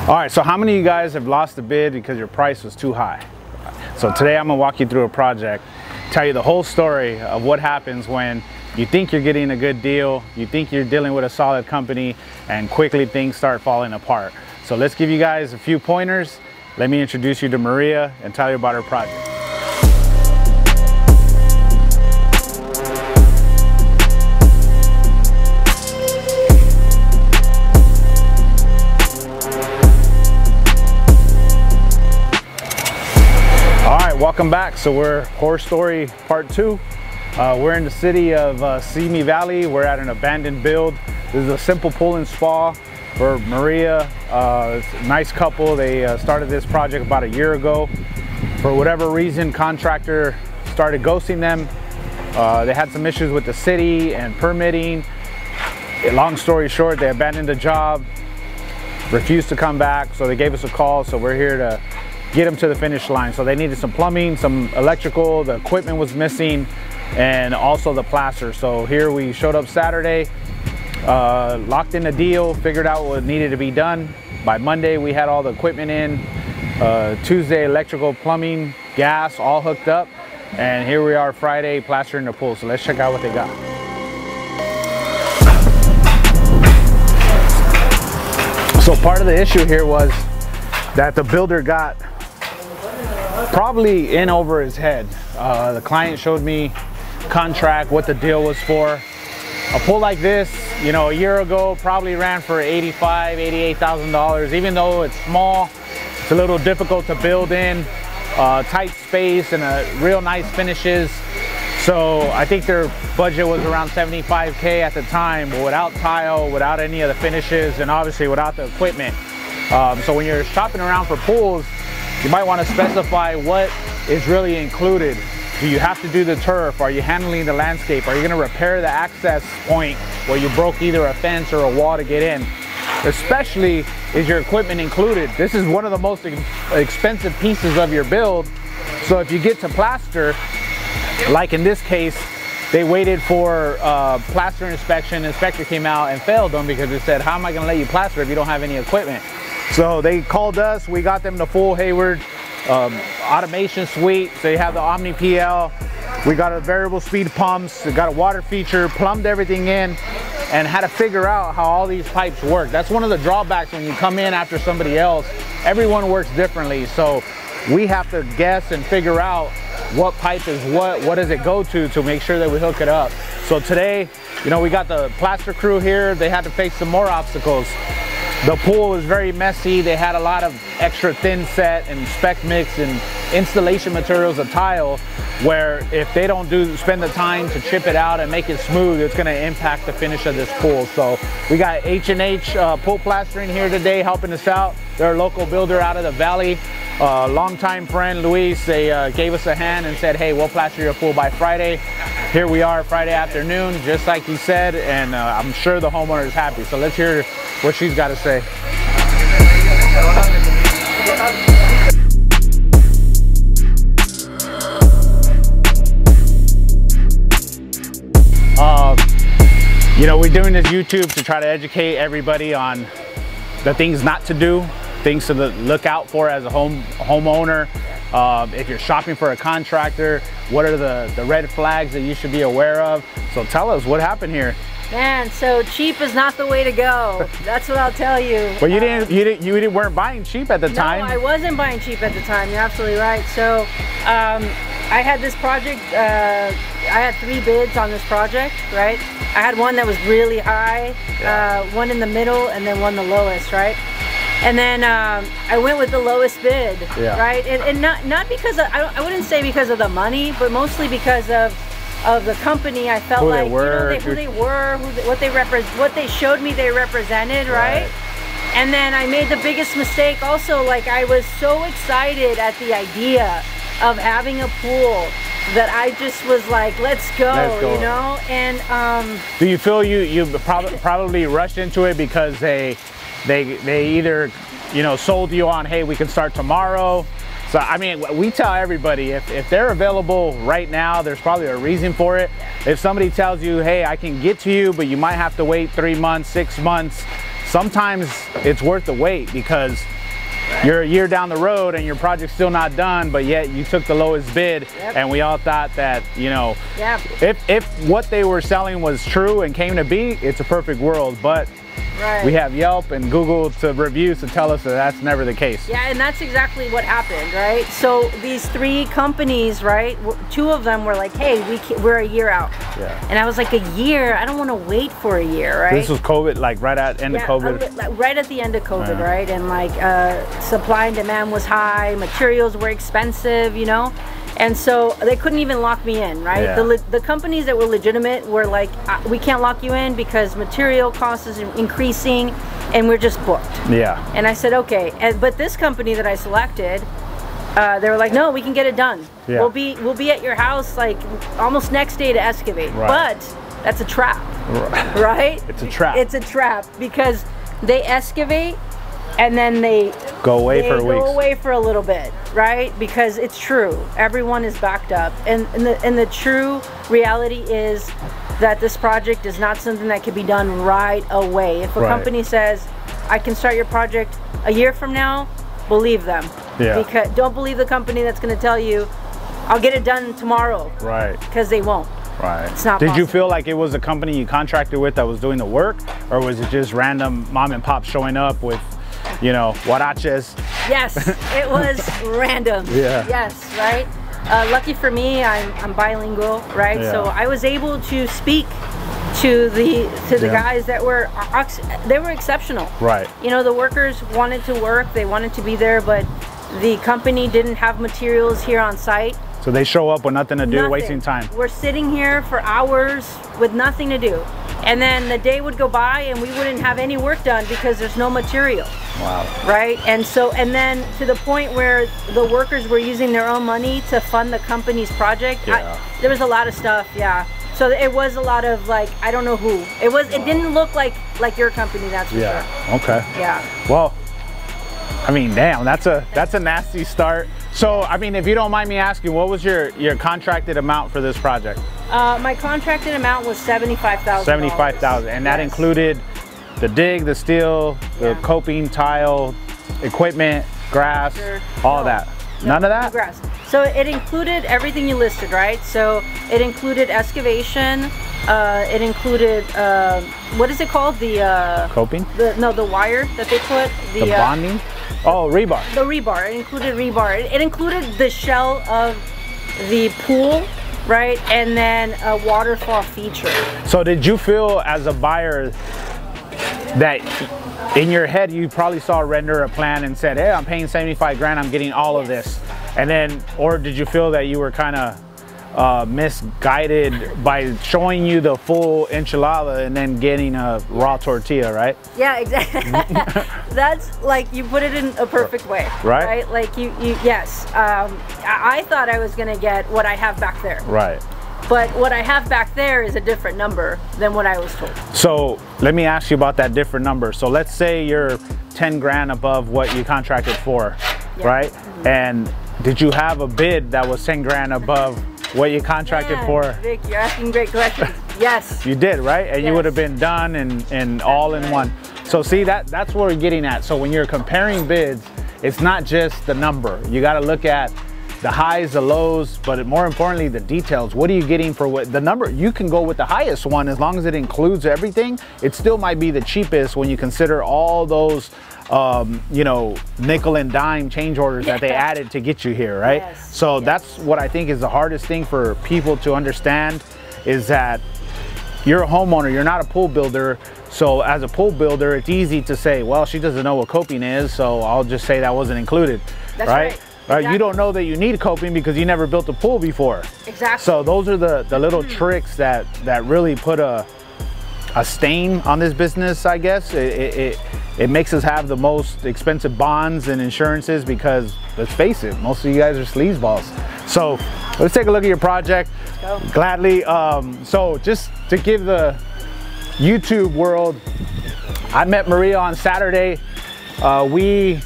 All right, so how many of you guys have lost a bid because your price was too high? So today I'm gonna walk you through a project, tell you the whole story of what happens when you think you're getting a good deal, you think you're dealing with a solid company, and quickly things start falling apart. So let's give you guys a few pointers. Let me introduce you to Maria and tell you about her project. Welcome back. So we're horror story part 2. We're in the city of Simi Valley. We're at an abandoned build. This is a simple pool and spa for Maria. It's a nice couple. They started this project about a year ago. For whatever reason, contractor started ghosting them. They had some issues with the city and permitting. Long story short, they abandoned the job, refused to come back. So they gave us a call. So we're here to get them to the finish line. So they needed some plumbing, some electrical, the equipment was missing, and also the plaster. So here we showed up Saturday, locked in a deal, figured out what needed to be done. By Monday we had all the equipment in. Tuesday, electrical, plumbing, gas, all hooked up. And here we are Friday, plastering the pool. So let's check out what they got. So part of the issue here was that the builder got probably in over his head. The client showed me contract, what the deal was for. A pool like this, you know, a year ago probably ran for $85,000, $88,000. Even though it's small, it's a little difficult to build in, tight space and real nice finishes. So I think their budget was around $75K at the time, but without tile, without any of the finishes, and obviously without the equipment. So when you're shopping around for pools, you might want to specify what is really included. Do you have to do the turf? Are you handling the landscape? Are you going to repair the access point where you broke either a fence or a wall to get in? Especially, is your equipment included? This is one of the most expensive pieces of your build. So if you get to plaster, like in this case, they waited for plaster inspection. Inspector came out and failed them because it said, how am I going to let you plaster if you don't have any equipment? So they called us, we got them the full Hayward automation suite. So you have the Omni PL, we got a variable speed pumps, we got a water feature, plumbed everything in, and had to figure out how all these pipes work. That's one of the drawbacks when you come in after somebody else. Everyone works differently. So we have to guess and figure out what pipe is what does it go to make sure that we hook it up. So today, you know, we got the plaster crew here. They had to face some more obstacles. The pool was very messy. They had a lot of extra thin set and spec mix and installation materials of tile, where if they don't spend the time to chip it out and make it smooth, it's going to impact the finish of this pool. So we got H&H Pool Plastering here today helping us out. They're a local builder out of the valley. Longtime friend Luis, they gave us a hand and said, hey, we'll plaster your pool by Friday. Here we are Friday afternoon, just like he said, and I'm sure the homeowner is happy. So let's hear what she's got to say. You know, we're doing this YouTube to try to educate everybody on the things not to do, things to look out for as a homeowner. If you're shopping for a contractor, what are the red flags that you should be aware of? So tell us what happened here. Man, so cheap is not the way to go. That's what I'll tell you. Well, you weren't buying cheap at the time. No, I wasn't buying cheap at the time. You're absolutely right. So I had this project. I had 3 bids on this project, right? I had one that was really high, one in the middle, and then one the lowest, right? And then I went with the lowest bid, right? And not because of, I wouldn't say because of the money, but mostly because of the company. I felt like who they were, what they showed me they represented, right? And then I made the biggest mistake also. Like, I was so excited at the idea of having a pool that I just was like, let's go. You know? And do you feel you probably rushed into it because they either, you know, sold you on, hey, we can start tomorrow? So I mean, we tell everybody, if they're available right now, there's probably a reason for it. If somebody tells you, hey, I can get to you, but you might have to wait 3 months, 6 months, sometimes it's worth the wait, because you're a year down the road and your project's still not done, but yet you took the lowest bid. And we all thought that, you know, if what they were selling was true and came to be, it's a perfect world. But we have Yelp and Google to reviews to tell us that that's never the case. Yeah, and that's exactly what happened, right? So these 3 companies, right, 2 of them were like, hey, we're a year out. And I was like, a year? I don't want to wait for a year, right? This was COVID, like right at the end of COVID? Right at the end of COVID, right? And like supply and demand was high, materials were expensive, you know? And so they couldn't even lock me in, right? The companies that were legitimate were like, we can't lock you in because material cost is increasing and we're just booked. And I said, okay. But this company that I selected, they were like, no, we can get it done. We'll be at your house like almost next day to excavate. But that's a trap, right? It's a trap. It's a trap because they excavate and then they go away for a little bit, right? Because it's true, everyone is backed up, and the true reality is that this project is not something that can be done right away. If a company says, I can start your project a year from now, believe them. Because don't believe the company that's going to tell you, I'll get it done tomorrow. Because they won't. It's not possible. Did you feel like it was a company you contracted with that was doing the work, or was it just random mom and pop showing up with, you know, huaraches? Yes, it was random. Yes, right? Lucky for me, I'm bilingual, right? So I was able to speak to the guys that were exceptional. You know, the workers wanted to work, they wanted to be there, but the company didn't have materials here on site. So they show up with nothing to do, wasting time. We're sitting here for hours with nothing to do. And then the day would go by and we wouldn't have any work done because there's no material. Right? And so, and then to the point where the workers were using their own money to fund the company's project. There was a lot of stuff, So it was a lot of like, I don't know who. It didn't look like your company, that's for sure. Okay. Well, I mean, damn, that's a nasty start. So, I mean, if you don't mind me asking, what was your contracted amount for this project? My contracted amount was $75,000. $75,000, and that included the dig, the steel, the coping, tile, equipment, grass, all that. None of that? No grass. So it included everything you listed, right? So it included excavation. It included what is it called? The coping? The wire that they put. The bonding? Oh, rebar. The rebar. It included rebar. It included the shell of the pool, right? And then a waterfall feature. So did you feel as a buyer that in your head you probably saw a render a plan and said, hey, I'm paying 75 grand, I'm getting all of this? And then, or did you feel that you were kind of misguided by showing you the full enchilada and then getting a raw tortilla, right? Yeah, exactly. That's like, you put it in a perfect way, right? Like yes. I thought I was gonna get what I have back there. Right. But what I have back there is a different number than what I was told. So let me ask you about that different number. So let's say you're 10 grand above what you contracted for, right? And did you have a bid that was 10 grand above what you contracted for? Vic, you're asking great questions. Yes. You did, right? And you would have been done and all in one. So see, that's what we're getting at. So when you're comparing bids, it's not just the number. You got to look at the highs, the lows, but more importantly, the details. What are you getting for what the number? You can go with the highest one as long as it includes everything. It still might be the cheapest when you consider all those you know, nickel and dime change orders that they added to get you here, right? Yes. So that's what I think is the hardest thing for people to understand, is that you're a homeowner, you're not a pool builder. So as a pool builder, it's easy to say, well, she doesn't know what coping is, so I'll just say that wasn't included. That's right. Exactly. You don't know that you need coping because you never built a pool before. Exactly. So those are the little tricks that really put a stain on this business, I guess. It makes us have the most expensive bonds and insurances because, let's face it, most of you guys are sleazeballs. So let's take a look at your project. Let's go. Gladly. So just to give the YouTube world, I met Maria on Saturday. We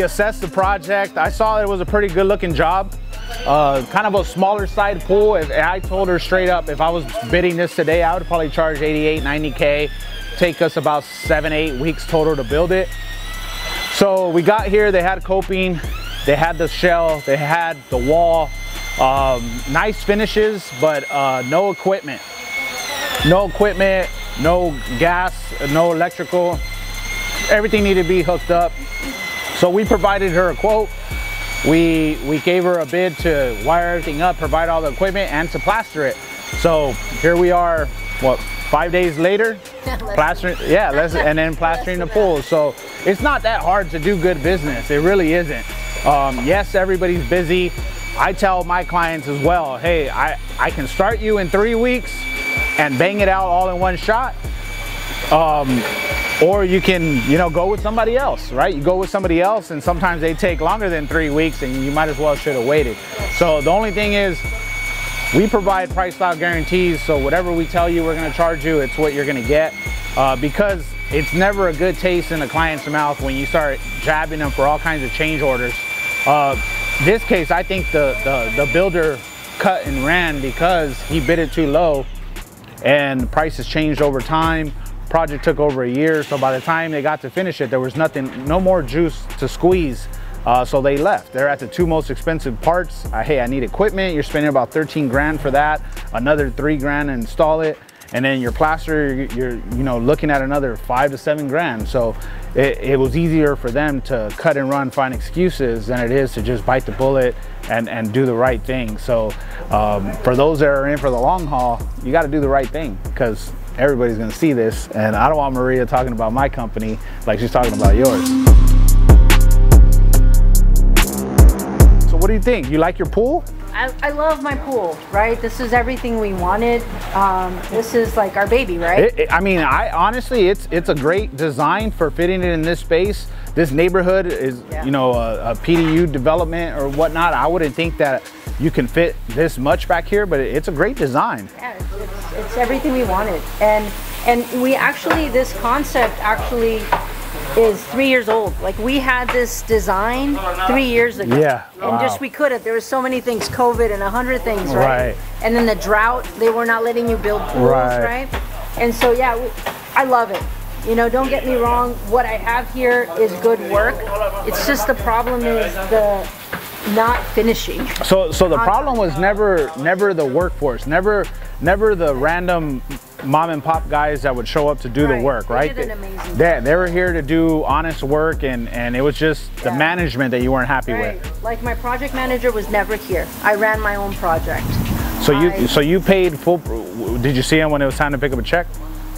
assessed the project. I saw it was a pretty good looking job. Kind of a smaller side pool. I told her straight up, if I was bidding this today, I would probably charge 88, 90K. take us about 7-8 weeks total to build it. So we got here, they had coping, they had the shell, they had the wall, nice finishes, but no equipment. No equipment, no gas, no electrical. Everything needed to be hooked up. So we provided her a quote. We gave her a bid to wire everything up, provide all the equipment, and to plaster it. So here we are, what, 5 days later? Plastering, yeah, and then plastering the pool. So it's not that hard to do good business. It really isn't. Yes, everybody's busy. I tell my clients as well, hey, I can start you in 3 weeks and bang it out all in one shot. Or you can, you know, go with somebody else, right? You go with somebody else, and sometimes they take longer than 3 weeks, and you might as well should have waited. So the only thing is, we provide price style guarantees, so whatever we tell you we're gonna charge you, it's what you're gonna get. Because it's never a good taste in the client's mouth when you start jabbing them for all kinds of change orders. This case, I think the builder cut and ran because he bid it too low, and the price has changed over time. Project took over a year, so by the time they got to finish it, there was no more juice to squeeze. So they left. They're at the 2 most expensive parts. Hey, I need equipment. You're spending about 13 grand for that, another 3 grand to install it, and then your plaster, you're you know, looking at another 5 to 7 grand. So it was easier for them to cut and run, find excuses, than it is to just bite the bullet and do the right thing. So for those that are in for the long haul, you got to do the right thing, because everybody's gonna see this, and I don't want Maria talking about my company like she's talking about yours. So what do you think? You like your pool? I love my pool, right? This is everything we wanted. This is like our baby, right? I mean, honestly, it's a great design for fitting it in this space. This neighborhood is, you know, a PDU development or whatnot. I wouldn't think that you can fit this much back here, but it's a great design. Yeah, it's everything we wanted. And we actually, this concept actually is 3 years old. Like, we had this design 3 years ago. Yeah. And just we couldn't. There was so many things, COVID and 100 things, right? And then the drought, they were not letting you build pools, right? And so, yeah, I love it. You know, don't get me wrong, what I have here is good work. It's just the problem is the not finishing. So the problem was never the workforce, never the random mom and pop guys that would show up to do the work, right? They did an amazing job. They were here to do honest work, and it was just the management that you weren't happy with. Like, my project manager was never here. I ran my own project. So you paid full. Did you see him when it was time to pick up a check?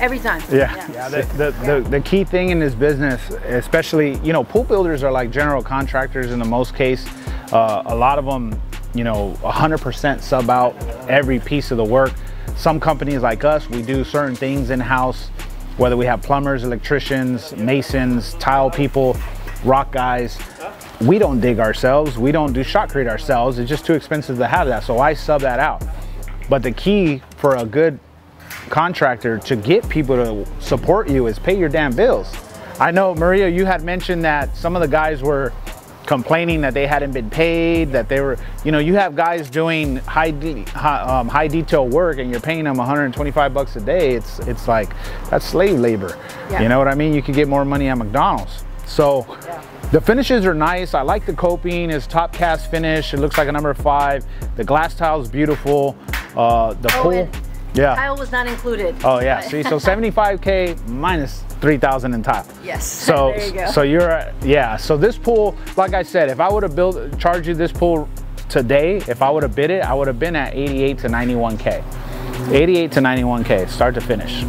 Every time. Yeah. The key thing in this business, especially, you know, pool builders are like general contractors in the most case. A lot of them, you know, 100% sub out every piece of the work. Some companies like us, we do certain things in-house, whether we have plumbers, electricians, masons, tile people, rock guys. We don't dig ourselves. We don't do shotcrete ourselves. It's just too expensive to have that. So I sub that out. But the key for a good contractor to get people to support you is pay your damn bills. I know, Maria, you had mentioned that some of the guys were complaining that they hadn't been paid, that they were, you know, you have guys doing high detail work and you're paying them 125 bucks a day. It's like, that's slave labor. You know what I mean? You could get more money at McDonald's. So the finishes are nice. I like the coping. It's top cast finish. It looks like a number 5. The glass tile is beautiful. The pool, tile was not included. Oh yeah, see, so 75K minus 3,000 in tile. Yes. So there you go. So you're so this pool, like I said, if I would have charged you this pool today, if I would have bid it, I would have been at 88 to 91K. 88 to 91K, start to finish.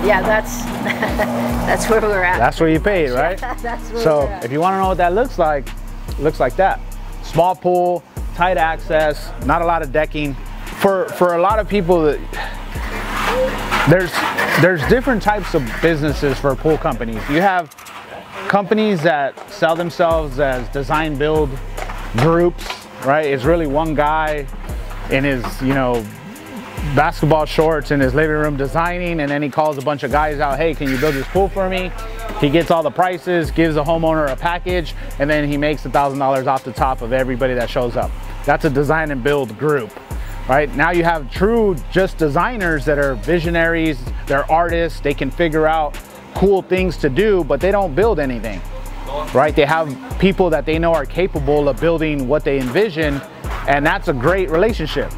Yeah, that's where we're at. That's where you paid, right? That's where so we're at. If you want to know what that looks like that. Small pool, tight access, not a lot of decking. For a lot of people, that there's different types of businesses for pool companies. You have companies that sell themselves as design build groups, right? It's really one guy in his, you know, basketball shorts in his living room designing, and then he calls a bunch of guys out, hey, can you build this pool for me? He gets all the prices, gives the homeowner a package, and then he makes $1,000 off the top of everybody that shows up. That's a design and build group. Right now you have true just designers that are visionaries, they're artists, they can figure out cool things to do, but they don't build anything, right? They have people that they know are capable of building what they envision, and that's a great relationship.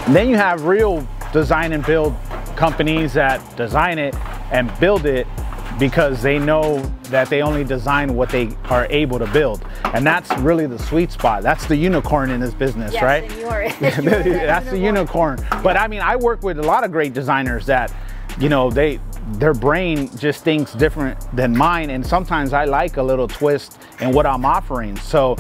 And then you have real design and build companies that design it and build it because they know that they only design what they are able to build. And that's really the sweet spot. That's the unicorn in this business, yes, right? And you are, that's the unicorn. But I mean, I work with a lot of great designers that, you know, their brain just thinks different than mine, and sometimes I like a little twist in what I'm offering. So,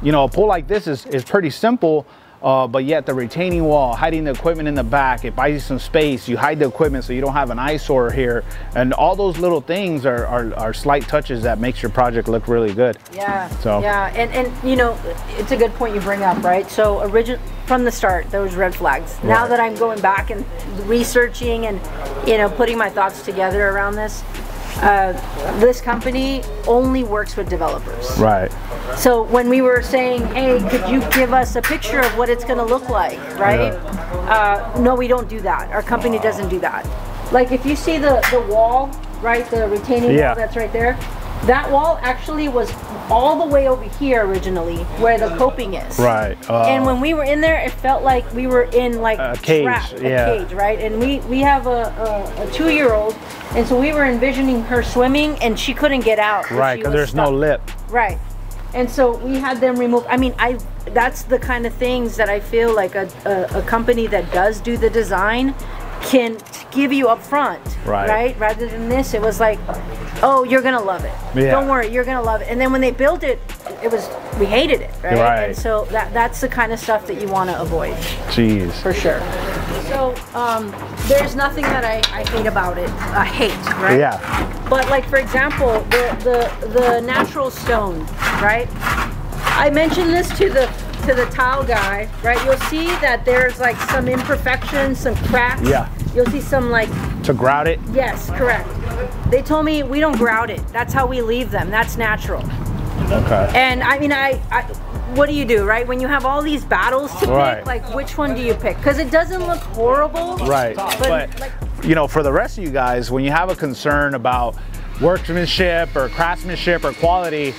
you know, a pool like this is pretty simple, but yet the retaining wall, hiding the equipment in the back, it buys you some space. You hide the equipment so you don't have an eyesore here, and all those little things are slight touches that makes your project look really good. Yeah. So yeah, and you know, it's a good point you bring up, right? So from the start, there was red flags. Right. Now that I'm going back and researching and, you know, putting my thoughts together around this, this company only works with developers. Right. So when we were saying, hey, could you give us a picture of what it's going to look like, right? Yeah. No, we don't do that. Our company doesn't do that. Like if you see the wall, right, the retaining wall that's right there, that wall actually was all the way over here originally, where the coping is. Right. And when we were in there, it felt like we were in like a cage. A cage, right? And we have a 2-year-old, and so we were envisioning her swimming, and she couldn't get out. Right, because there's no lip. Right. And so we had them remove. I mean, that's the kind of things that I feel like a company that does do the design can give you up front, right? Rather than this, it was like, oh, you're gonna love it. Yeah. Don't worry, you're gonna love it. And then when they built it, we hated it, right? And so that's the kind of stuff that you want to avoid. Jeez. For sure. So there's nothing that I hate about it. I hate, right? Yeah. But like for example, the natural stone, right? I mentioned this to the tile guy, right? You'll see that there's like some imperfections, some cracks. Yeah. You'll see some like... To grout it? Yes, correct. They told me we don't grout it. That's how we leave them. That's natural. Okay. And I mean, what do you do, right? When you have all these battles to pick, like which one do you pick? Because it doesn't look horrible. Right. But like, you know, for the rest of you guys, when you have a concern about workmanship or craftsmanship or quality,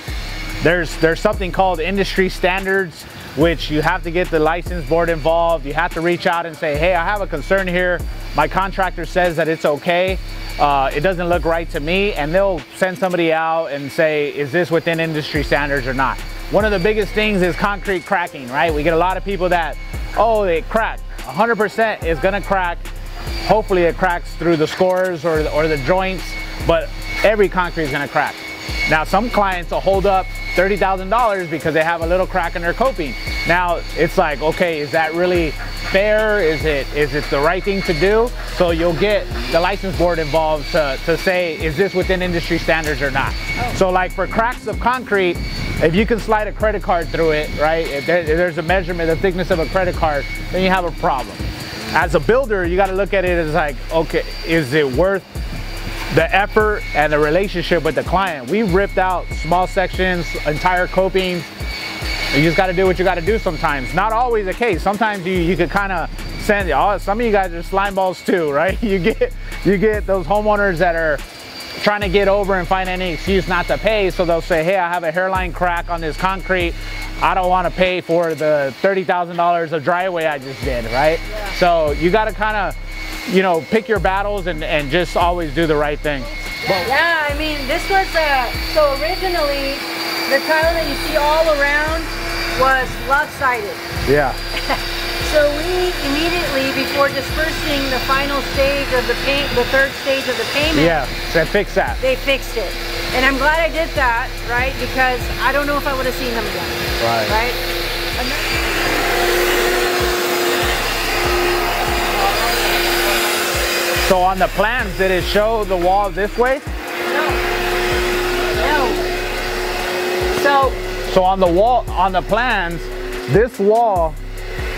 there's something called industry standards, which you have to get the license board involved. You have to reach out and say, hey, I have a concern here. My contractor says that it's okay. It doesn't look right to me. And they'll send somebody out and say, is this within industry standards or not? One of the biggest things is concrete cracking, right? We get a lot of people that, oh, they crack. 100% is gonna crack. Hopefully it cracks through the scores or the joints, but every concrete is gonna crack. Now, some clients will hold up $30,000 because they have a little crack in their coping. Now, it's like, okay, is that really fair? Is it the right thing to do? So you'll get the license board involved to say, is this within industry standards or not? Oh. So like for cracks of concrete, if you can slide a credit card through it, right? If there's a measurement, the thickness of a credit card, then you have a problem. As a builder, you gotta look at it as like, okay, is it worth the effort and the relationship with the client? We ripped out small sections, entire copings. You just got to do what you got to do sometimes. Not always the case. Sometimes you could kind of send, oh, some of you guys are slime balls too, right? You get those homeowners that are trying to get over and find any excuse not to pay. So they'll say, hey, I have a hairline crack on this concrete. I don't want to pay for the $30,000 of driveway I just did, right? Yeah. So you got to kind of, you know, pick your battles and just always do the right thing. Yeah, I mean, this was, so originally, the tile that you see all around was lopsided. Yeah. So we immediately, before dispersing the final stage of the paint, the third stage of the payment. Yeah, they fixed that. They fixed it. And I'm glad I did that, right? Because I don't know if I would have seen them again. Right. Right? So on the plans, did it show the wall this way? No. So on the wall, on the plans, this wall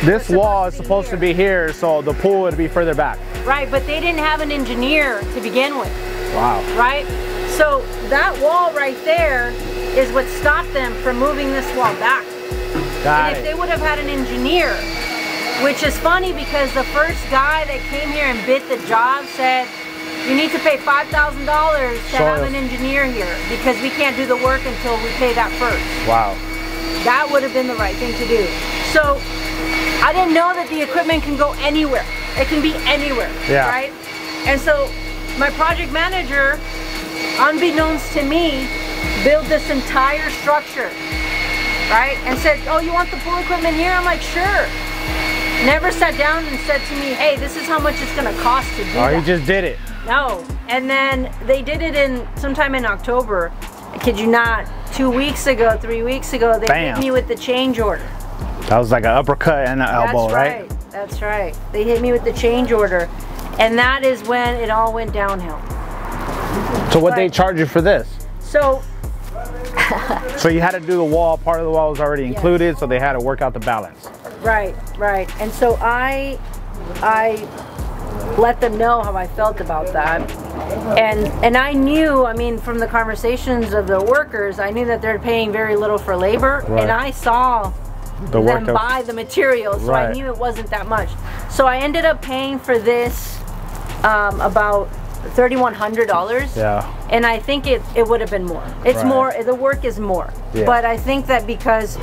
is supposed to be here, so the pool would be further back. Right, but they didn't have an engineer to begin with. Wow. Right? So that wall right there is what stopped them from moving this wall back. And if they would have had an engineer, which is funny because the first guy that came here and bid the job said, you need to pay $5,000 to have an engineer here because we can't do the work until we pay that first. Wow. That would have been the right thing to do. So I didn't know that the equipment can go anywhere. It can be anywhere, right? And so my project manager, unbeknownst to me, built this entire structure, right? And said, oh, you want the pool equipment here? I'm like, sure. Never sat down and said to me, hey, this is how much it's gonna cost to do that. Oh, he just did it. No, and then they did it sometime in October. I kid you not, 2 weeks ago, 3 weeks ago, they hit me with the change order. That was like an uppercut and an elbow, right? That's right. They hit me with the change order. And that is when it all went downhill. So what they charge you for this? So so you had to do the wall, part of the wall was already included, so they had to work out the balance. Right. And so I let them know how I felt about that. And I knew, I mean, from the conversations of the workers, I knew that they're paying very little for labor, and I saw them buy the materials, so I knew it wasn't that much. So I ended up paying for this about $3,100. Yeah. And I think it would have been more. It's more, the work is more. Yeah. But I think that because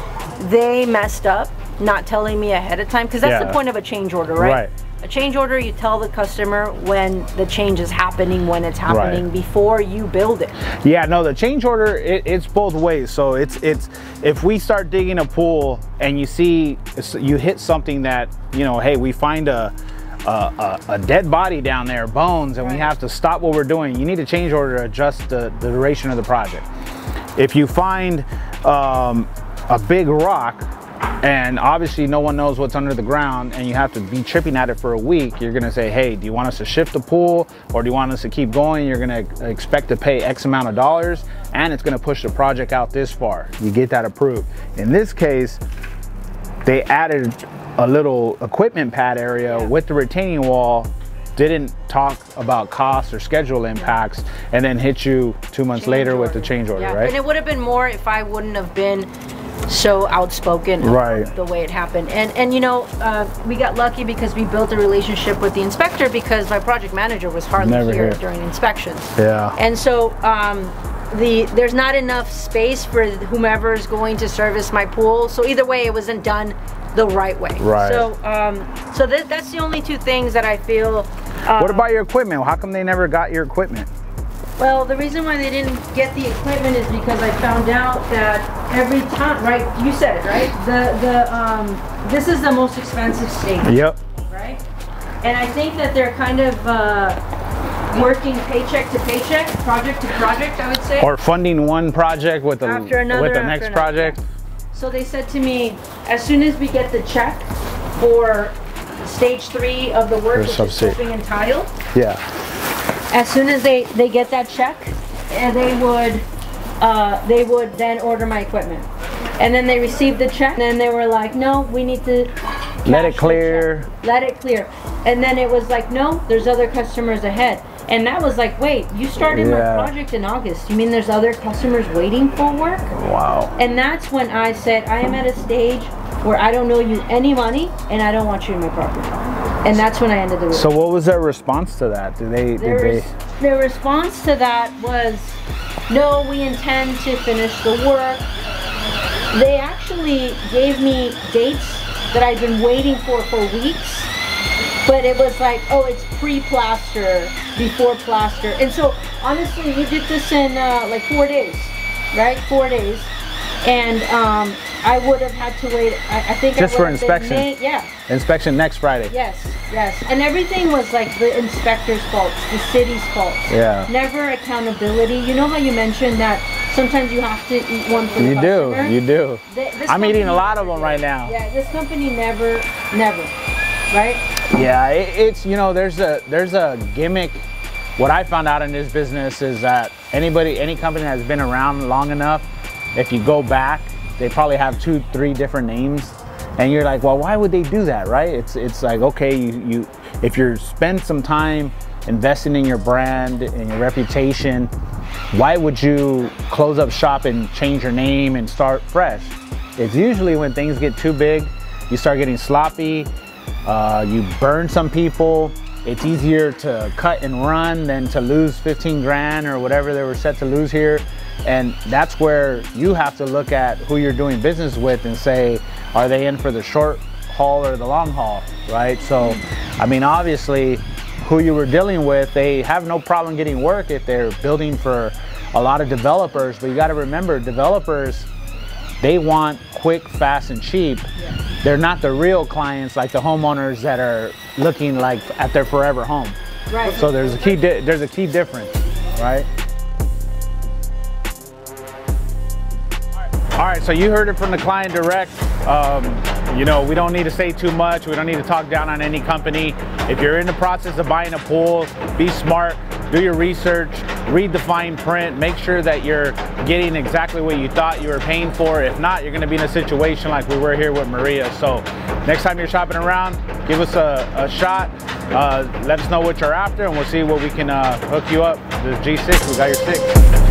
they messed up, not telling me ahead of time, because that's the point of a change order, right? A change order, you tell the customer when the change is happening, when it's happening, before you build it. Yeah, no, the change order, it's both ways. So it's if we start digging a pool and you see, you hit something that, you know, hey, we find a dead body down there, bones, and we have to stop what we're doing, you need a change order to adjust the duration of the project. If you find a big rock, and obviously no one knows what's under the ground, and you have to be chipping at it for a week, you're gonna say, hey, do you want us to shift the pool, or do you want us to keep going? You're gonna expect to pay X amount of dollars, and it's gonna push the project out this far. You get that approved. In this case, they added a little equipment pad area with the retaining wall, didn't talk about costs or schedule impacts, and then hit you 2 months later with the change order, right? And it would have been more if I wouldn't have been so outspoken about the way it happened. And you know, we got lucky because we built a relationship with the inspector, because my project manager was hardly here during inspections. Yeah. And so there's not enough space for whomever is going to service my pool. So either way, it wasn't done the right way. Right. So so that's the only two things that I feel. What about your equipment? How come they never got your equipment? Well, the reason why they didn't get the equipment is because I found out that every time, right? You said it, right? This is the most expensive state. Yep. Right? And I think that they're kind of working paycheck to paycheck, project to project, I would say. Or funding one project with the next project. So they said to me, as soon as we get the check for stage 3 of the work, which is stripping and tile. Yeah. As soon as they get that check, and they would then order my equipment. And then they received the check, and then they were like, no, we need to let it clear. Let it clear. And then it was like, no, there's other customers ahead. And that was like, wait, you started my project in August. You mean there's other customers waiting for work? Wow. And that's when I said, I am at a stage where I don't owe you any money, and I don't want you in my property. And that's when I ended the work. So what was their response to that? Their response to that was, no, we intend to finish the work. They actually gave me dates that I've been waiting for weeks. But it was like, oh, it's pre-plaster, before plaster. And so, honestly, we did this in like 4 days, right? 4 days. And I would have had to wait, I think just for inspection? Yeah. Inspection next Friday? Yes, yes. And everything was like the inspector's fault, the city's fault. Yeah. Never accountability. You know how you mentioned that sometimes you have to eat one for the customer? You do. I'm eating a lot of them right now. Yeah, this company never, right? Yeah, it's, you know, there's a gimmick. What I found out in this business is that any company that's been around long enough, if you go back, they probably have 2-3 different names, and you're like, well, why would they do that, right? It's like, okay, if you spend some time investing in your brand and your reputation, why would you close up shop and change your name and start fresh? It's usually when things get too big, you start getting sloppy, you burn some people, It's easier to cut and run than to lose 15 grand or whatever they were set to lose here. And that's where you have to look at who you're doing business with and say, are they in for the short haul or the long haul, right? So, I mean, obviously, who you were dealing with, they have no problem getting work if they're building for a lot of developers. But you got to remember, developers, they want quick, fast, and cheap. They're not the real clients like the homeowners that are looking like at their forever home. Right. So there's a key difference, right? All right, so you heard it from the client direct. You know, we don't need to say too much. We don't need to talk down on any company. If you're in the process of buying a pool, be smart, do your research, read the fine print, make sure that you're getting exactly what you thought you were paying for. If not, you're gonna be in a situation like we were here with Maria. So next time you're shopping around, give us a shot. Let us know what you're after and we'll see what we can hook you up. The G6, we got your 6.